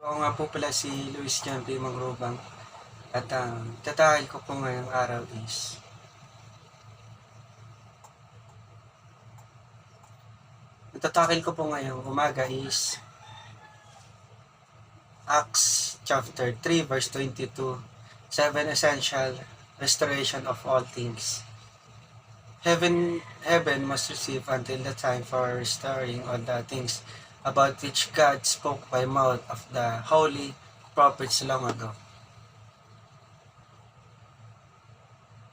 Ako nga po pala si Luis John P. Mangrobang at ang tatahil ko po ngayong araw is ang tatakil ko po ngayong umaga is Acts chapter 3 verse 22, 7 essential restoration of all things. Heaven must receive until the time for restoring all the things about which God spoke by mouth of the holy prophets long ago.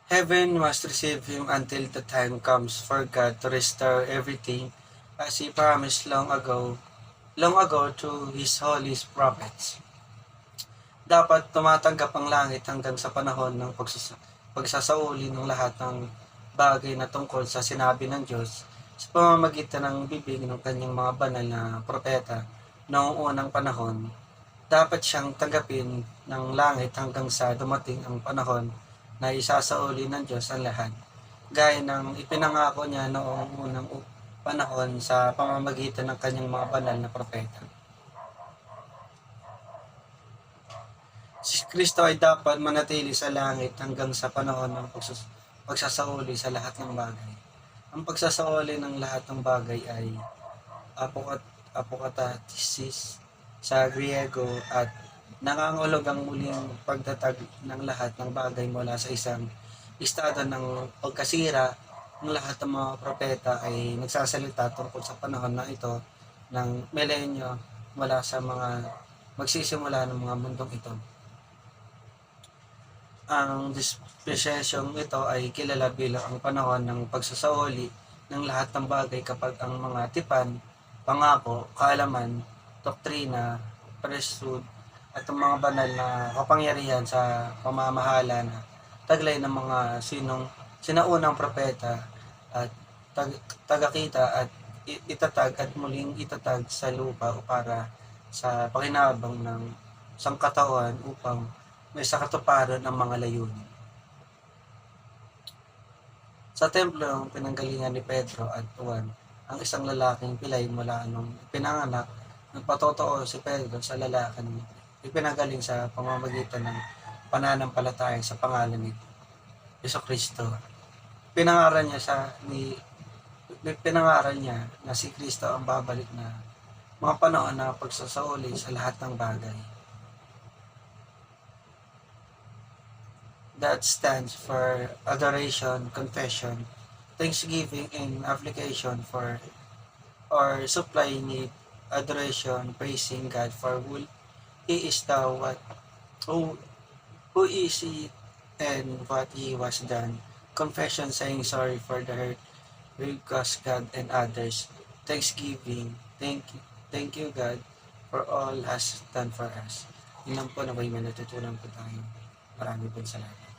Heaven must receive him until the time comes for God to restore everything as he promised long ago to his holy prophets. Dapat tumatanggap ang langit hanggang sa panahon ng pagsasauli ng lahat ng bagay na tungkol sa sinabi ng Diyos sa pamamagitan ng bibig ng kanyang mga banal na propeta noong unang panahon. Dapat siyang tanggapin ng langit hanggang sa dumating ang panahon na isasauli ng Diyos ang lahat, gaya ng ipinangako niya noong unang panahon sa pamamagitan ng kanyang mga banal na propeta. Si Kristo ay dapat manatili sa langit hanggang sa panahon ng pagsasauli sa lahat ng bagay. Ang pagsasauli ng lahat ng bagay ay apokatasis sa Griego at nangangahulugang ang muling pagtatag ng lahat ng bagay mula sa isang estado ng pagkasira. Ng lahat ng mga propeta ay nagsasalita tungkol sa panahon na ito ng milenyo mula sa mga magsisimula ng mga mundong ito. Ang dispensasyong ito ay kilala bilang ang panahon ng pagsasauli ng lahat ng bagay kapag ang mga tipan, pangako, kaalaman, doktrina, priesthood, at ang mga banal na kapangyarihan sa pamamahala na taglay ng mga sinaunang propeta at tagakita at itatag at muling itatag sa lupa para sa pakinabang ng sangkatauhan upang may sakatuparan ng mga layunin. Sa templo, pinanggalingan ni Pedro at Juan ang isang lalaking pilay mula nung pinanganak. Nagpatotoo si Pedro sa lalaking ipinanggaling sa pamamagitan ng pananampalataya sa pangalan ni Jesucristo. Pinangaral niya na si Kristo ang babalik na mga panahon na pagsasauli sa lahat ng bagay. That stands for adoration, confession, thanksgiving, and application for or supply need, adoration, praising God for who He is who is He and what He was done. Confession, saying sorry for the hurt we caused God and others. Thanksgiving, thank you God for all has done for us. Yun lang po na may natutunan po tayo. Marami po salamat.